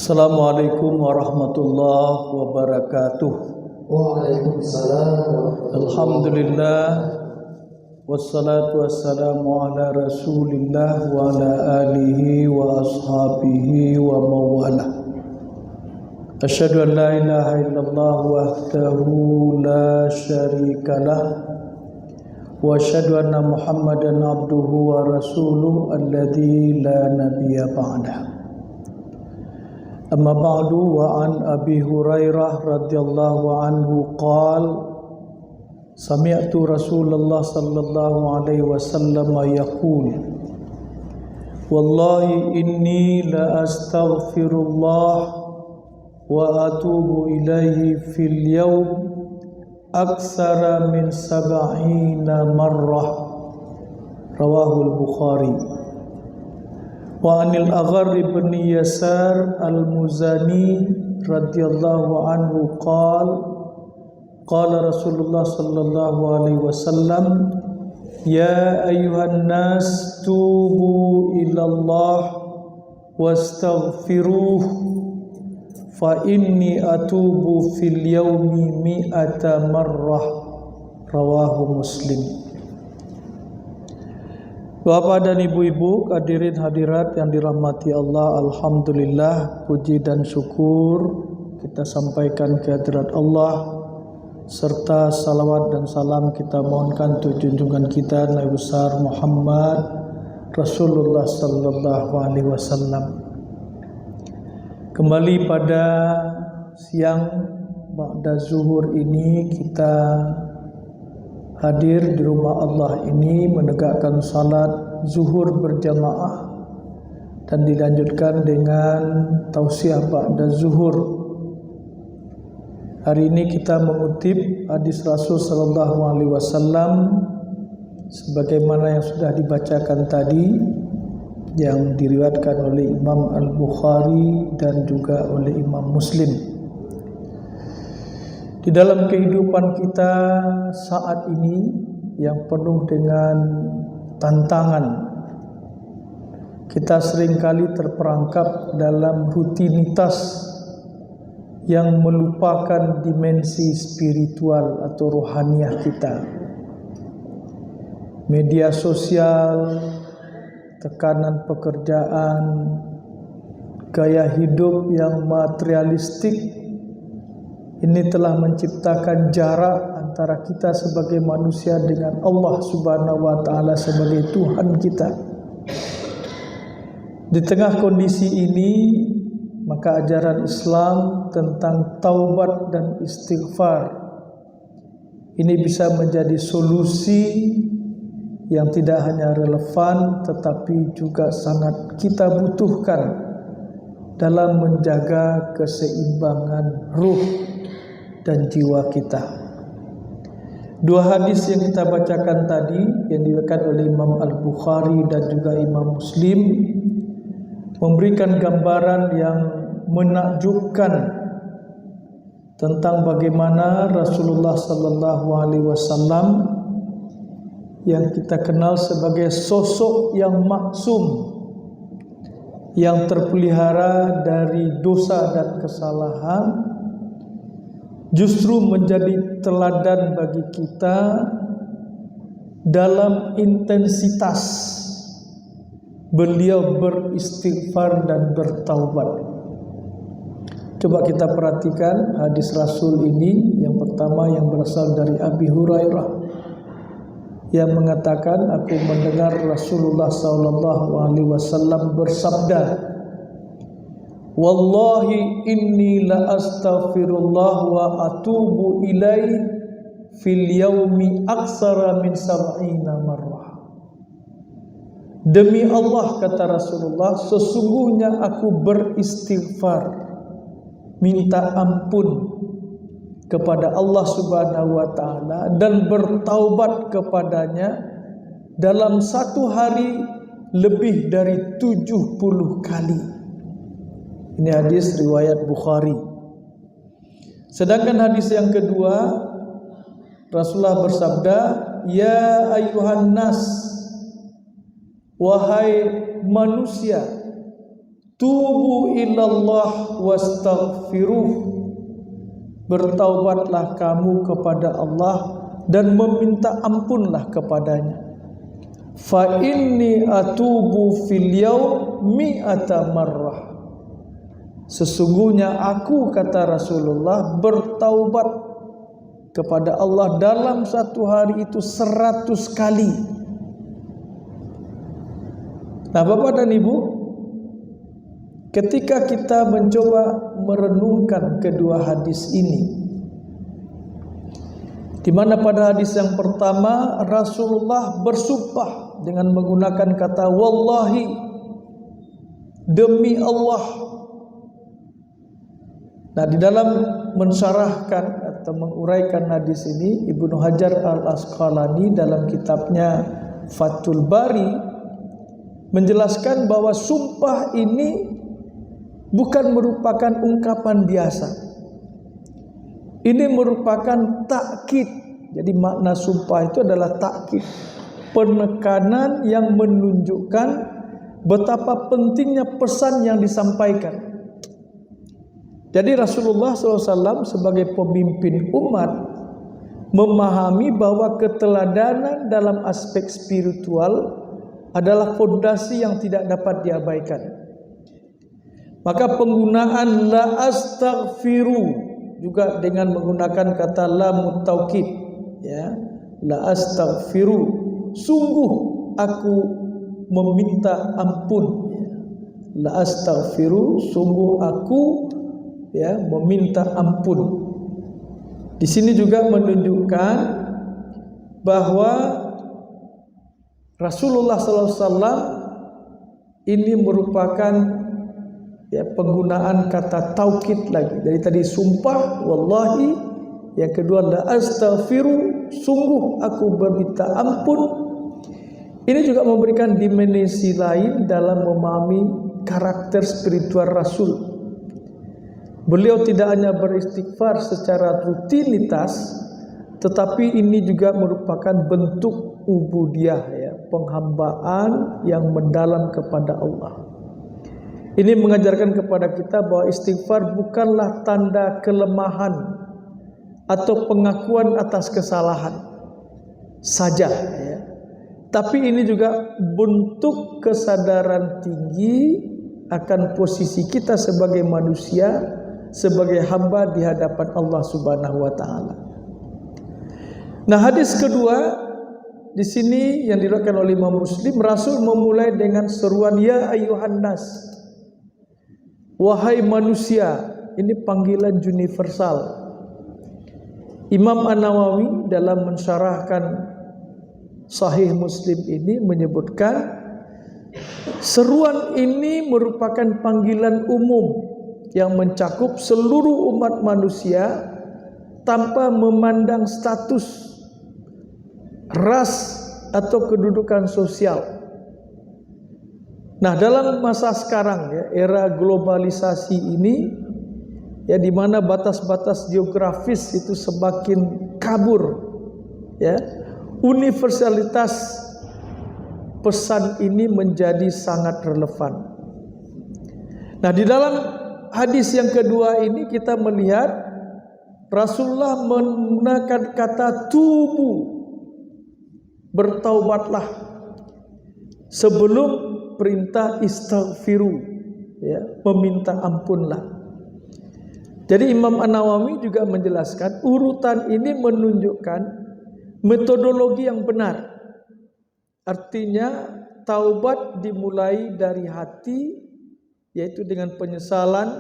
Assalamualaikum warahmatullahi wabarakatuh. Waalaikumsalam. Alhamdulillah wassalatu wassalamu ala Rasulillah wa ala alihi wa ashabihi wa mawala. Asyhadu an la ilaha illallah wahdahu la syarikalah wa asyhadu anna Muhammadan abduhu wa rasuluhu alladzi la nabiyya ba'dah. Amma ba'du wa an Abi Hurairah radhiyallahu anhu qala sami'tu Rasulullah sallallahu alaihi wasallam yaqul wallahi inni la astaghfirullah wa atubu ilaihi fil yawm aktsara min 70 marrah rawahul Bukhari. Wa anil Agharr bin Yasar al-Muzani radhiyallahu anhu qala Rasulullah sallallahu alaihi wasallam ya ayyuhan nas tubu ilallah wastaghfiruh fa inni atubu fil yawmi mi'ata marrah rawahu Muslim. Bapak dan ibu-ibu, hadirin hadirat yang dirahmati Allah, alhamdulillah, puji dan syukur kita sampaikan ke hadirat Allah, serta salawat dan salam kita mohonkan untuk junjungan kita Nabi besar Muhammad Rasulullah sallallahu alaihi wasallam. Kembali pada siang ba'da zuhur ini kita hadir di rumah Allah ini menegakkan salat zuhur berjamaah dan dilanjutkan dengan tausiah ba'da zuhur. Hari ini kita mengutip hadis Rasul sallallahu alaihi wasallam sebagaimana yang sudah dibacakan tadi, yang diriwayatkan oleh Imam Al-Bukhari dan juga oleh Imam Muslim. Di dalam kehidupan kita saat ini yang penuh dengan tantangan, kita seringkali terperangkap dalam rutinitas yang melupakan dimensi spiritual atau rohaniah kita. Media sosial, tekanan pekerjaan, gaya hidup yang materialistik, ini telah menciptakan jarak antara kita sebagai manusia dengan Allah Subhanahu wa taala sebagai Tuhan kita. Di tengah kondisi ini, maka ajaran Islam tentang taubat dan istighfar ini bisa menjadi solusi yang tidak hanya relevan tetapi juga sangat kita butuhkan dalam menjaga keseimbangan ruh dan jiwa kita. Dua hadis yang kita bacakan tadi yang diriwayatkan oleh Imam Al-Bukhari dan juga Imam Muslim memberikan gambaran yang menakjubkan tentang bagaimana Rasulullah sallallahu alaihi wasallam yang kita kenal sebagai sosok yang maksum, yang terpelihara dari dosa dan kesalahan, justru menjadi teladan bagi kita dalam intensitas beliau beristighfar dan bertaubat. Coba kita perhatikan hadis Rasul ini. Yang pertama yang berasal dari Abi Hurairah yang mengatakan, aku mendengar Rasulullah sallallahu alaihi wasallam bersabda, wallahi inni la astaghfirullah wa atubu ilaihi fil yaumi aktsara min 70 marrah. Demi Allah, kata Rasulullah, sesungguhnya aku beristighfar, minta ampun kepada Allah Subhanahu wa taala dan bertaubat kepadanya dalam satu hari lebih dari 70 kali. Ini hadis riwayat Bukhari. Sedangkan hadis yang kedua, Rasulullah bersabda, ya ayyuhan nas, wahai manusia, tubu ilallah wastaghfiruh, bertaubatlah kamu kepada Allah dan meminta ampunlah kepadanya. Fa inni atubu fil yaum mi'ata marrah, sesungguhnya aku, kata Rasulullah, bertaubat kepada Allah dalam satu hari itu 100 kali. Nah, Bapak dan Ibu, ketika kita mencoba merenungkan kedua hadis ini, di mana pada hadis yang pertama Rasulullah bersumpah dengan menggunakan kata wallahi, demi Allah. Nah, di dalam mensyarahkan atau menguraikan hadis ini, Ibnu Hajar Al-Asqalani dalam kitabnya Fathul Bari menjelaskan bahwa sumpah ini bukan merupakan ungkapan biasa. Ini merupakan takkid. Jadi makna sumpah itu adalah takkid, penekanan yang menunjukkan betapa pentingnya pesan yang disampaikan. Jadi Rasulullah SAW sebagai pemimpin umat memahami bahwa keteladanan dalam aspek spiritual adalah fondasi yang tidak dapat diabaikan. Maka penggunaan la astaghfiru juga dengan menggunakan kata lam taukid, ya, la astaghfiru, sungguh aku meminta ampun. La astaghfiru, sungguh aku, ya, meminta ampun. Di sini juga menunjukkan bahwa Rasulullah SAW ini merupakan, ya, penggunaan kata taukid lagi. Dari tadi sumpah wallahi, yang kedua la astaghfiru, sungguh aku meminta ampun. Ini juga memberikan dimensi lain dalam memahami karakter spiritual Rasul. Beliau tidak hanya beristighfar secara rutinitas, tetapi ini juga merupakan bentuk ubudiyah, ya, penghambaan yang mendalam kepada Allah. Ini mengajarkan kepada kita bahwa istighfar bukanlah tanda kelemahan atau pengakuan atas kesalahan saja, ya. Tapi ini juga bentuk kesadaran tinggi akan posisi kita sebagai manusia, sebagai hamba di hadapan Allah Subhanahu wa taala. Nah, hadis kedua di sini yang diriwayatkan oleh Imam Muslim, Rasul memulai dengan seruan ya ayyuhan nas, wahai manusia. Ini panggilan universal. Imam An-Nawawi dalam mensyarahkan Sahih Muslim ini menyebutkan seruan ini merupakan panggilan umum yang mencakup seluruh umat manusia tanpa memandang status, ras, atau kedudukan sosial. Nah, dalam masa sekarang, ya, era globalisasi ini, ya, di mana batas-batas geografis itu semakin kabur, ya, universalitas pesan ini menjadi sangat relevan. Nah, di dalam hadis yang kedua ini kita melihat Rasulullah menggunakan kata tubu, bertaubatlah, sebelum perintah istaghfiru, ya, meminta ampunlah. Jadi Imam An-Nawawi juga menjelaskan urutan ini menunjukkan metodologi yang benar. Artinya taubat dimulai dari hati, yaitu dengan penyesalan,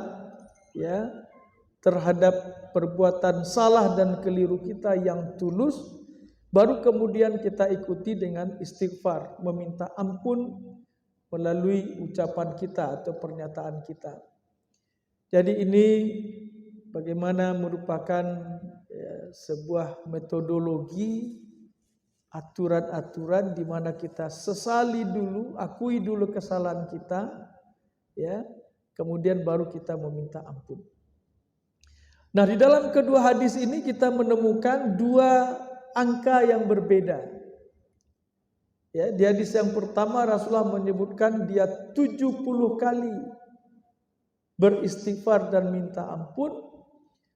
ya, terhadap perbuatan salah dan keliru kita yang tulus. Baru kemudian kita ikuti dengan istighfar, meminta ampun melalui ucapan kita atau pernyataan kita. Jadi ini bagaimana merupakan, ya, sebuah metodologi, aturan-aturan di mana kita sesali dulu, akui dulu kesalahan kita, ya, kemudian baru kita meminta ampun. Nah, di dalam kedua hadis ini kita menemukan dua angka yang berbeda. Ya, di hadis yang pertama Rasulullah menyebutkan dia 70 kali beristighfar dan minta ampun.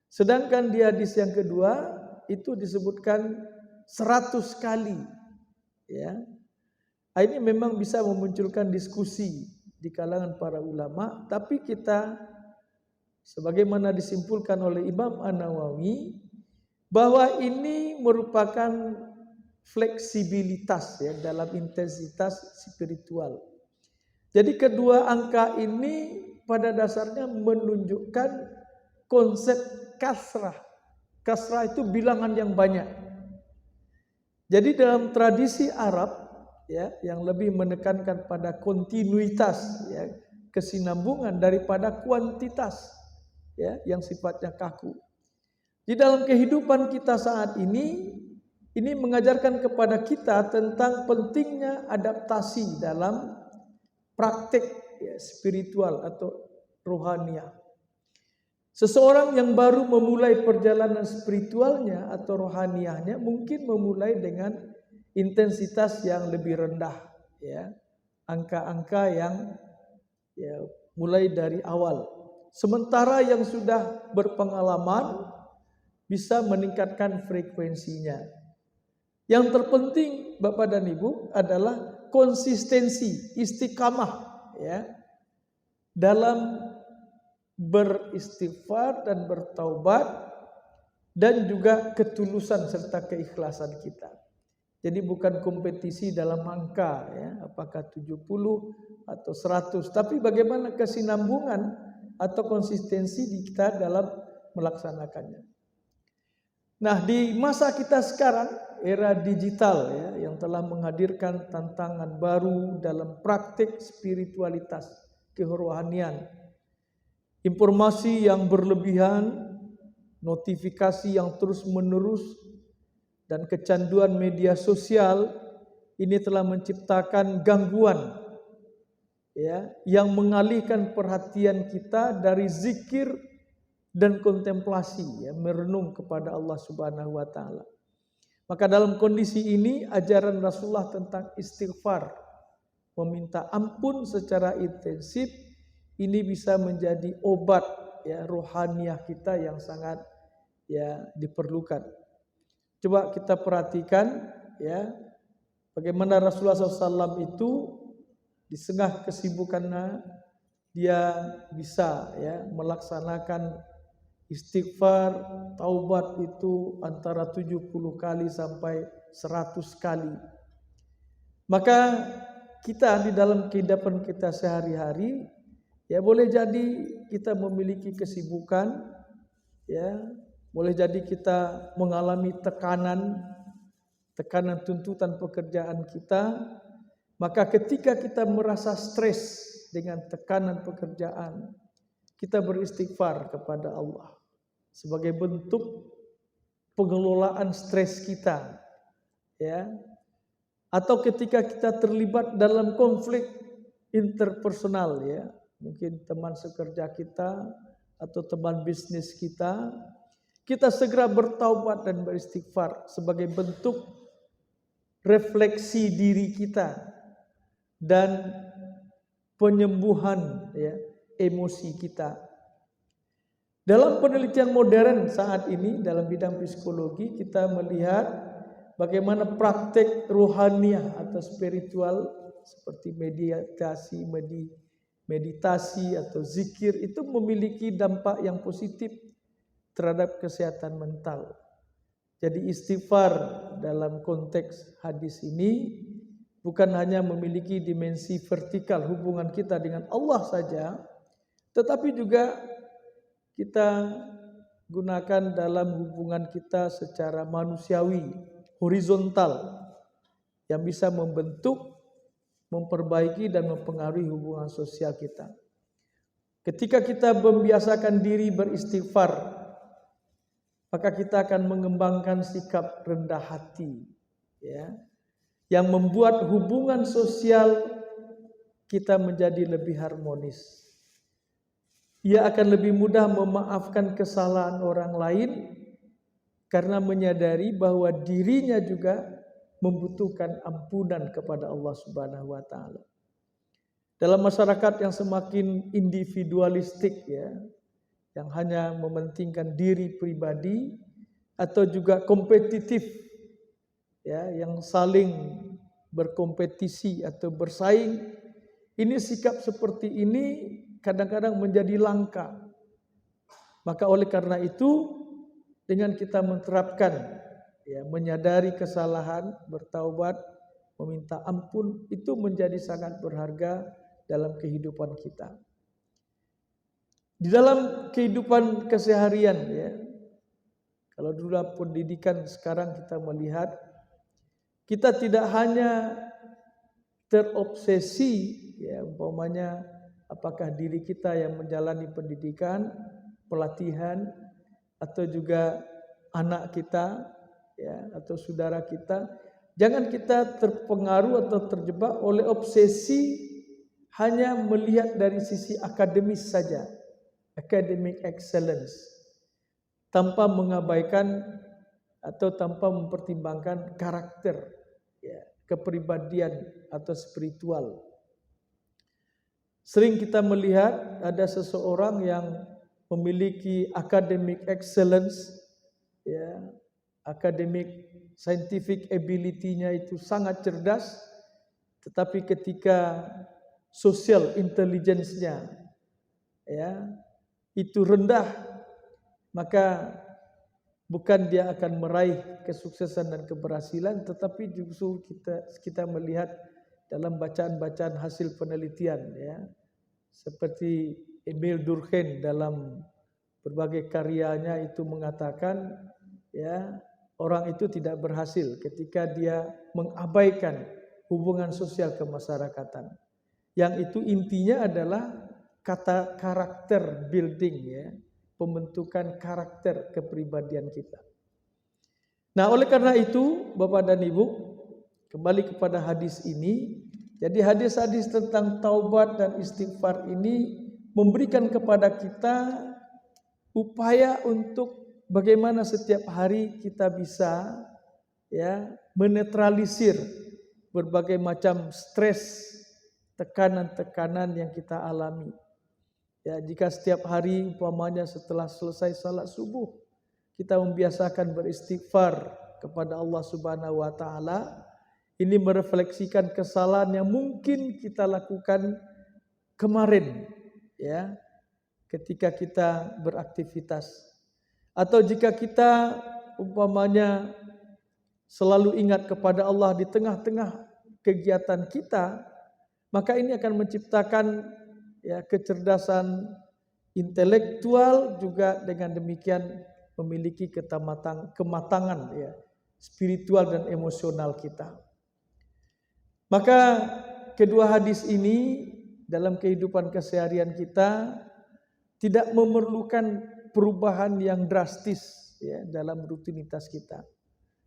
Sedangkan di hadis yang kedua itu disebutkan 100 kali, ya. Ini memang bisa memunculkan diskusi di kalangan para ulama, tapi kita sebagaimana disimpulkan oleh Imam An-Nawawi bahwa ini merupakan fleksibilitas ya dalam intensitas spiritual. Jadi kedua angka ini pada dasarnya menunjukkan konsep kasrah. Kasrah itu bilangan yang banyak. Jadi dalam tradisi Arab ya yang lebih menekankan pada kontinuitas ya, kesinambungan daripada kuantitas ya yang sifatnya kaku. Di dalam kehidupan kita saat ini mengajarkan kepada kita tentang pentingnya adaptasi dalam praktik ya, spiritual atau rohaniah. Seseorang yang baru memulai perjalanan spiritualnya atau rohaniahnya mungkin memulai dengan intensitas yang lebih rendah, ya, angka-angka yang ya, mulai dari awal. Sementara yang sudah berpengalaman bisa meningkatkan frekuensinya. Yang terpenting Bapak dan Ibu adalah konsistensi, istiqamah, ya, dalam beristighfar dan bertaubat dan juga ketulusan serta keikhlasan kita. Jadi bukan kompetisi dalam angka ya, apakah 70 atau 100, tapi bagaimana kesinambungan atau konsistensi kita dalam melaksanakannya. Nah, di masa kita sekarang era digital ya yang telah menghadirkan tantangan baru dalam praktik spiritualitas kerohanian. Informasi yang berlebihan, notifikasi yang terus-menerus, dan kecanduan media sosial ini telah menciptakan gangguan ya, yang mengalihkan perhatian kita dari zikir dan kontemplasi, ya, merenung kepada Allah Subhanahu wa Ta'ala. Maka dalam kondisi ini ajaran Rasulullah tentang istighfar, meminta ampun secara intensif, ini bisa menjadi obat ya rohaniah kita yang sangat ya diperlukan. Coba kita perhatikan ya bagaimana Rasulullah SAW itu di tengah kesibukannya dia bisa ya melaksanakan istighfar, taubat itu antara 70 kali sampai 100 kali. Maka kita di dalam kehidupan kita sehari-hari ya boleh jadi kita memiliki kesibukan, ya boleh jadi kita mengalami tekanan tuntutan pekerjaan kita. Maka ketika kita merasa stres dengan tekanan pekerjaan, kita beristighfar kepada Allah sebagai bentuk pengelolaan stres kita, ya. Atau ketika kita terlibat dalam konflik interpersonal, ya. Mungkin teman sekerja kita atau teman bisnis kita segera bertaubat dan beristighfar sebagai bentuk refleksi diri kita dan penyembuhan ya, emosi kita. Dalam penelitian modern saat ini dalam bidang psikologi kita melihat bagaimana praktek rohaniah atau spiritual seperti meditasi atau zikir itu memiliki dampak yang positif terhadap kesehatan mental. Jadi istighfar dalam konteks hadis ini bukan hanya memiliki dimensi vertikal hubungan kita dengan Allah saja, tetapi juga kita gunakan dalam hubungan kita secara manusiawi, horizontal, yang bisa membentuk, memperbaiki dan mempengaruhi hubungan sosial kita. Ketika kita membiasakan diri beristighfar, maka kita akan mengembangkan sikap rendah hati, ya, yang membuat hubungan sosial kita menjadi lebih harmonis. Ia akan lebih mudah memaafkan kesalahan orang lain karena menyadari bahwa dirinya juga membutuhkan ampunan kepada Allah Subhanahu wa Ta'ala. Dalam masyarakat yang semakin individualistik ya, yang hanya mementingkan diri pribadi atau juga kompetitif ya, yang saling berkompetisi atau bersaing, ini sikap seperti ini kadang-kadang menjadi langka. Maka oleh karena itu, dengan kita menerapkan ya, menyadari kesalahan, bertaubat, meminta ampun, itu menjadi sangat berharga dalam kehidupan kita. Di dalam kehidupan keseharian ya, kalau dulu pendidikan, sekarang kita melihat kita tidak hanya terobsesi ya, umpamanya apakah diri kita yang menjalani pendidikan, pelatihan, atau juga anak kita ya, atau saudara kita. Jangan kita terpengaruh atau terjebak oleh obsesi hanya melihat dari sisi akademis saja, academic excellence, tanpa mengabaikan atau tanpa mempertimbangkan karakter ya, kepribadian atau spiritual. Sering kita melihat ada seseorang yang memiliki academic excellence ya, academic scientific ability-nya itu sangat cerdas, tetapi ketika social intelligence-nya ya itu rendah, maka bukan dia akan meraih kesuksesan dan keberhasilan, tetapi justru kita melihat dalam bacaan-bacaan hasil penelitian ya, seperti Emil Durkheim dalam berbagai karyanya itu mengatakan ya, orang itu tidak berhasil ketika dia mengabaikan hubungan sosial kemasyarakatan. Yang itu intinya adalah kata karakter building ya, pembentukan karakter kepribadian kita. Nah, oleh karena itu, Bapak dan Ibu, kembali kepada hadis ini. Jadi hadis-hadis tentang taubat dan istighfar ini memberikan kepada kita upaya untuk bagaimana setiap hari kita bisa ya menetralisir berbagai macam stres, tekanan-tekanan yang kita alami. Ya, jika setiap hari umpamanya setelah selesai salat subuh kita membiasakan beristighfar kepada Allah Subhanahu wa taala, ini merefleksikan kesalahan yang mungkin kita lakukan kemarin ya, ketika kita beraktivitas. Atau jika kita umpamanya selalu ingat kepada Allah di tengah-tengah kegiatan kita, maka ini akan menciptakan ya kecerdasan intelektual, juga dengan demikian memiliki kematangan ya spiritual dan emosional kita. Maka kedua hadis ini dalam kehidupan keseharian kita tidak memerlukan perubahan yang drastis ya dalam rutinitas kita.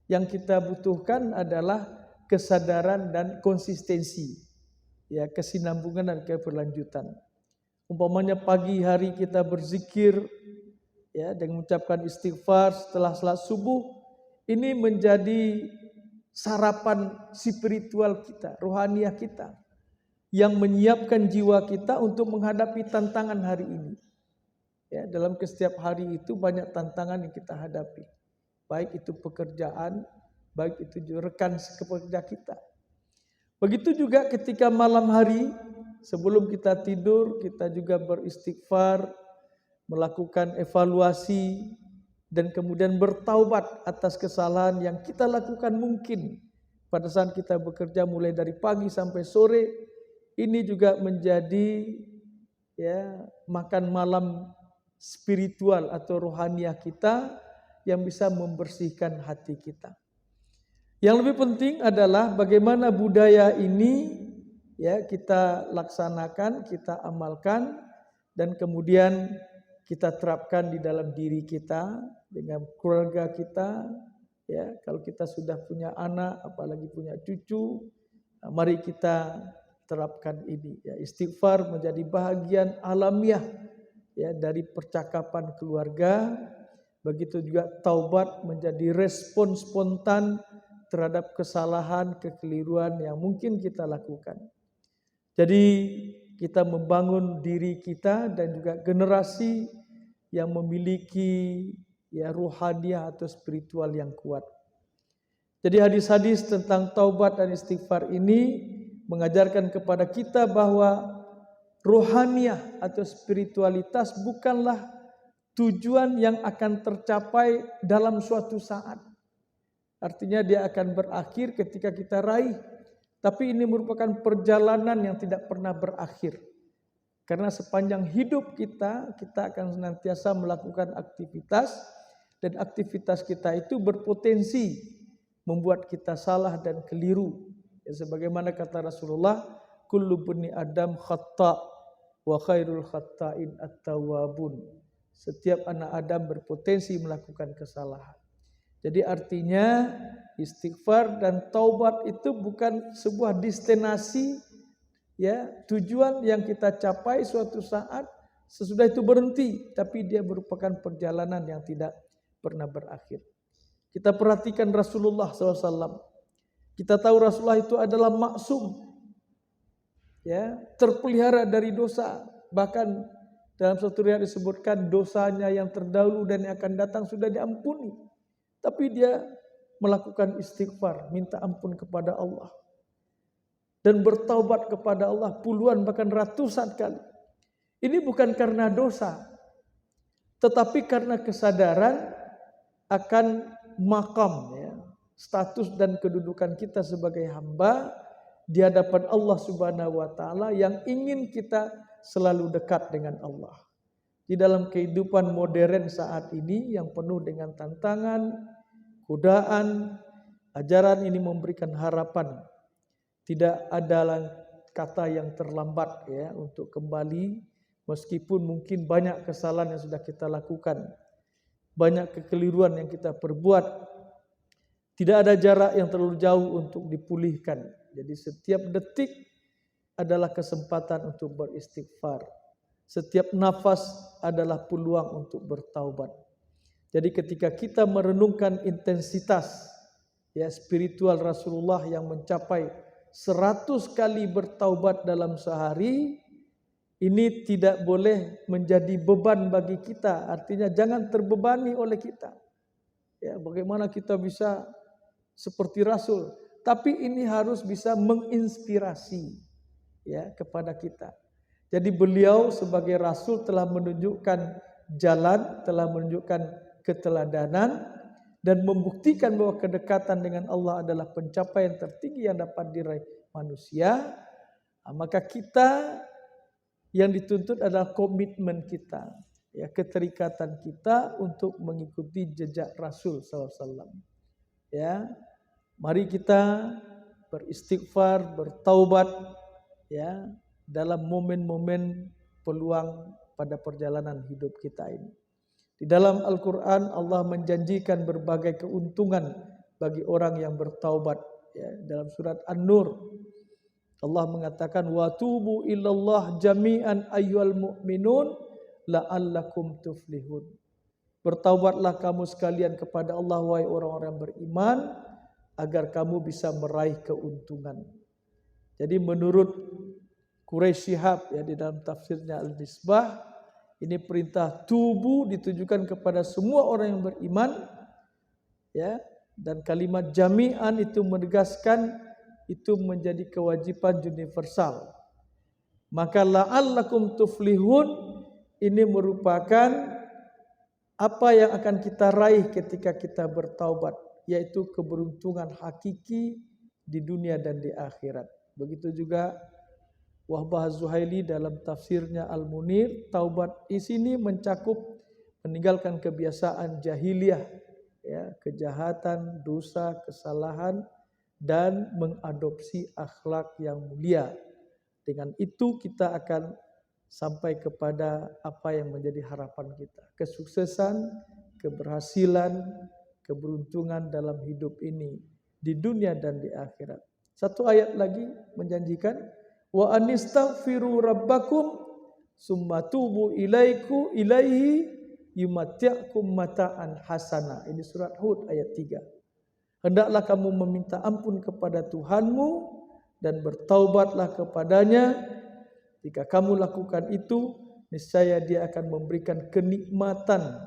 Yang kita butuhkan adalah kesadaran dan konsistensi, ya, kesinambungan dan keberlanjutan. Umpamanya pagi hari kita berzikir ya dengan mengucapkan istighfar setelah salat subuh, ini menjadi sarapan spiritual kita, rohaniah kita, yang menyiapkan jiwa kita untuk menghadapi tantangan hari ini. Ya, dalam setiap hari itu banyak tantangan yang kita hadapi, baik itu pekerjaan, baik itu juga rekan sekerja kita. Begitu juga ketika malam hari sebelum kita tidur, kita juga beristighfar, melakukan evaluasi, dan kemudian bertaubat atas kesalahan yang kita lakukan mungkin pada saat kita bekerja mulai dari pagi sampai sore. Ini juga menjadi ya makan malam spiritual atau rohaniah kita yang bisa membersihkan hati kita. Yang lebih penting adalah bagaimana budaya ini ya kita laksanakan, kita amalkan, dan kemudian kita terapkan di dalam diri kita, dengan keluarga kita, ya. Kalau kita sudah punya anak, apalagi punya cucu, mari kita terapkan ini. Ya, istighfar menjadi bahagian alamiah ya dari percakapan keluarga. Begitu juga taubat menjadi respon spontan terhadap kesalahan, kekeliruan yang mungkin kita lakukan. Jadi kita membangun diri kita dan juga generasi yang memiliki ruhaniah atau spiritual yang kuat. Jadi hadis-hadis tentang taubat dan istighfar ini mengajarkan kepada kita bahwa rohaniah atau spiritualitas bukanlah tujuan yang akan tercapai dalam suatu saat. Artinya dia akan berakhir ketika kita raih. Tapi ini merupakan perjalanan yang tidak pernah berakhir. Karena sepanjang hidup kita akan senantiasa melakukan aktivitas. Dan aktivitas kita itu berpotensi membuat kita salah dan keliru. Ya, sebagaimana kata Rasulullah, kullu bani Adam khata' wa khairul khata'in at-tawwabun. Setiap anak Adam berpotensi melakukan kesalahan. Jadi artinya istighfar dan taubat itu bukan sebuah destinasi, tujuan yang kita capai suatu saat, sesudah itu berhenti, tapi dia merupakan perjalanan yang tidak pernah berakhir. Kita perhatikan Rasulullah SAW. Kita tahu Rasulullah itu adalah maksum, terpelihara dari dosa. Bahkan dalam satu riwayat disebutkan dosanya yang terdahulu dan yang akan datang sudah diampuni. Tapi dia melakukan istighfar, minta ampun kepada Allah. Dan bertaubat kepada Allah puluhan bahkan ratusan kali. Ini bukan karena dosa, tetapi karena kesadaran akan makam, status dan kedudukan kita sebagai hamba di hadapan Allah Subhanahu wa taala yang ingin kita selalu dekat dengan Allah. Di dalam kehidupan modern saat ini yang penuh dengan tantangan, godaan, ajaran ini memberikan harapan. Tidak ada kata yang terlambat untuk kembali, meskipun mungkin banyak kesalahan yang sudah kita lakukan, banyak kekeliruan yang kita perbuat. Tidak ada jarak yang terlalu jauh untuk dipulihkan. Jadi setiap detik adalah kesempatan untuk beristighfar. Setiap nafas adalah peluang untuk bertaubat. Jadi ketika kita merenungkan intensitas spiritual Rasulullah yang mencapai 100 kali bertaubat dalam sehari, ini tidak boleh menjadi beban bagi kita. Artinya jangan terbebani oleh kita. Bagaimana kita bisa seperti Rasul, tapi ini harus bisa menginspirasi kepada kita. Jadi beliau sebagai Rasul telah menunjukkan jalan, telah menunjukkan keteladanan dan membuktikan bahwa kedekatan dengan Allah adalah pencapaian tertinggi yang dapat diraih manusia. Maka kita yang dituntut adalah komitmen kita, keterikatan kita untuk mengikuti jejak Rasul SAW. Mari kita beristighfar, bertaubat dalam momen-momen peluang pada perjalanan hidup kita ini. Di dalam Al-Quran Allah menjanjikan berbagai keuntungan bagi orang yang bertaubat. Dalam surat An-Nur Allah mengatakan wa tubu ilallah jami'an ayyuhal mu'minun la'allakum tuflihun. Bertaubatlah kamu sekalian kepada Allah wahai orang-orang beriman agar kamu bisa meraih keuntungan. Jadi menurut Quraisy Shihab di dalam tafsirnya Al-Misbah, ini perintah tubuh ditujukan kepada semua orang yang beriman, dan kalimat jami'an itu menegaskan itu menjadi kewajiban universal. Maka la'allakum tuflihun ini merupakan apa yang akan kita raih ketika kita bertaubat, yaitu keberuntungan hakiki di dunia dan di akhirat. Begitu juga Wahbah Az-Zuhaili dalam tafsirnya Al-Munir, taubat di sini mencakup meninggalkan kebiasaan jahiliyah, kejahatan, dosa, kesalahan, dan mengadopsi akhlak yang mulia. Dengan itu kita akan sampai kepada apa yang menjadi harapan kita, kesuksesan, keberhasilan, keberuntungan dalam hidup ini di dunia dan di akhirat. Satu ayat lagi menjanjikan wa anistaghfiru rabbakum summa tubu ilaihi yumatti'kum mata'an hasana. Ini surat Hud ayat 3. Hendaklah kamu meminta ampun kepada Tuhanmu dan bertaubatlah kepadanya, Jika kamu lakukan itu, niscaya Dia akan memberikan kenikmatan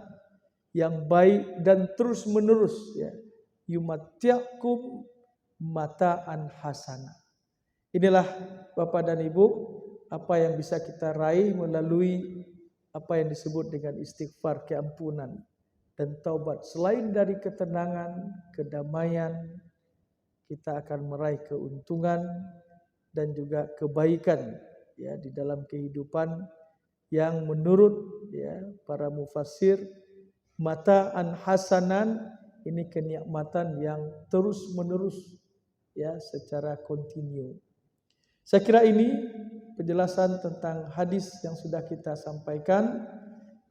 yang baik dan terus menerus, ya. Yumatti'akum mata'an hasana. Inilah Bapak dan Ibu, apa yang bisa kita raih melalui apa yang disebut dengan istighfar, keampunan dan taubat. Selain dari ketenangan, kedamaian, kita akan meraih keuntungan dan juga kebaikan, ya, di dalam kehidupan yang menurut, ya, para mufassir, mata'an hasanan, ini kenikmatan yang terus menerus, ya, secara kontinu. Saya kira ini penjelasan tentang hadis yang sudah kita sampaikan.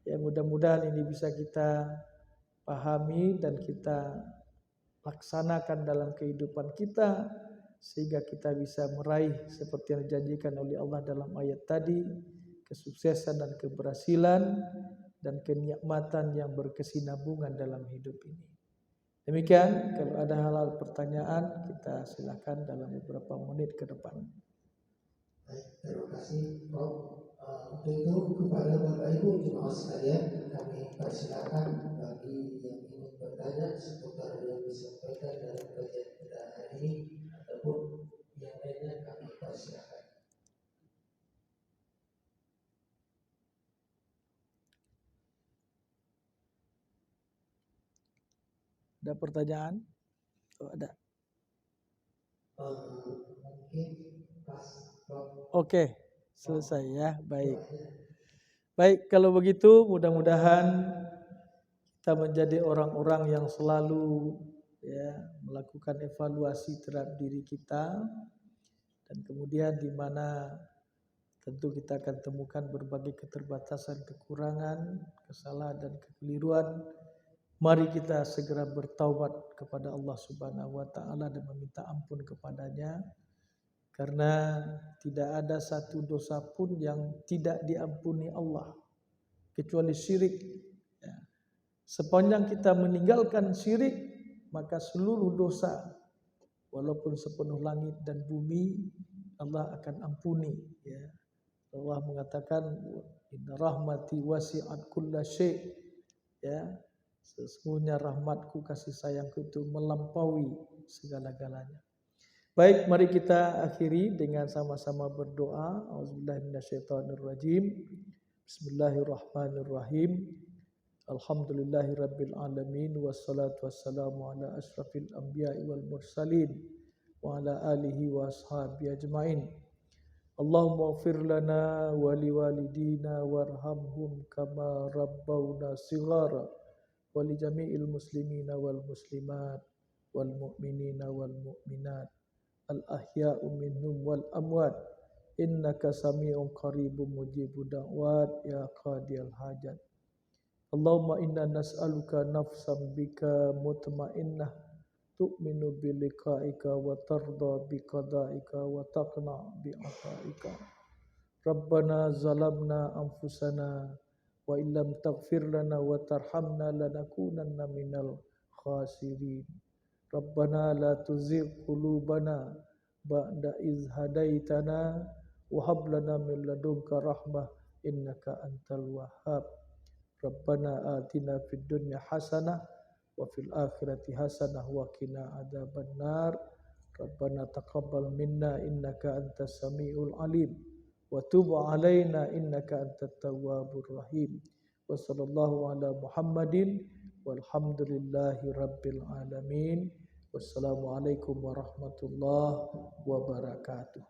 Ya, mudah-mudahan ini bisa kita pahami dan kita laksanakan dalam kehidupan kita, sehingga kita bisa meraih seperti yang dijanjikan oleh Allah dalam ayat tadi, kesuksesan dan keberhasilan dan kenikmatan yang berkesinambungan dalam hidup ini. Demikian, kalau ada hal-hal pertanyaan, kita silakan dalam beberapa menit ke depan. Baik, terima kasih Prof. Untuk itu kepada Bapak Ibu jemaah sekalian, kami persilakan bagi yang ingin bertanya seputar yang disampaikan dalam kajian kita hari ini ataupun yang lainnya, kami persilakan. Ada pertanyaan? Oh, ada. Mungkin pas Prof. Oke, selesai ya. Baik. Baik, kalau begitu mudah-mudahan kita menjadi orang-orang yang selalu, ya, melakukan evaluasi terhadap diri kita, dan kemudian di mana tentu kita akan temukan berbagai keterbatasan, kekurangan, kesalahan dan kekeliruan. Mari kita segera bertaubat kepada Allah Subhanahu wa taala dan meminta ampun kepadanya, karena tidak ada satu dosa pun yang tidak diampuni Allah kecuali syirik, ya. Sepanjang kita meninggalkan syirik, maka seluruh dosa walaupun sepenuh langit dan bumi Allah akan ampuni, ya. Allah mengatakan inna rahmati wasi'at kulla syai', ya. Sesungguhnya rahmatku, kasih sayangku itu melampaui segala-galanya. Baik, mari kita akhiri dengan sama-sama berdoa. Auzubillahi minasyaitonirrajim. Bismillahirrahmanirrahim. Alhamdulillahirabbil alamin wassalatu wassalamu ala asyrafil anbiya'i wal mursalin wa ala alihi wa ashabihi ajmain. Allahumma ighfir lana wa liwalidina warhamhum kama rabbawna shighara wa li jami'il muslimina wal muslimat wal mu'minina wal mu'minat al-ahya'u minhum wal amwat innaka sami'un qaribun mujibud da'wat ya qadiyal hajat. Allahumma inna nas'aluka nafsan bika mutmainnah tu'minu bi liqa'ika wa tarda bi qada'ika wa taqna bi ata'ika. Rabbana zalamna anfusana wa illam taghfir lana wa tarhamna lanakunanna minal khasirin. Rabbana la tuzigh qulubana ba'da iz hadaitana wa hab lana min ladunka rahmah innaka antal wahhab. Rabbana atina fid dunya hasanah wa fil akhirati hasanah wa qina adzabannar. Rabbana taqabbal minna innaka antas samiul alim wa tub alaina innaka antat tawwabur rahim. Wa sallallahu ala Muhammadin walhamdulillahi rabbil alamin. Wassalamualaikum warahmatullahi wabarakatuh.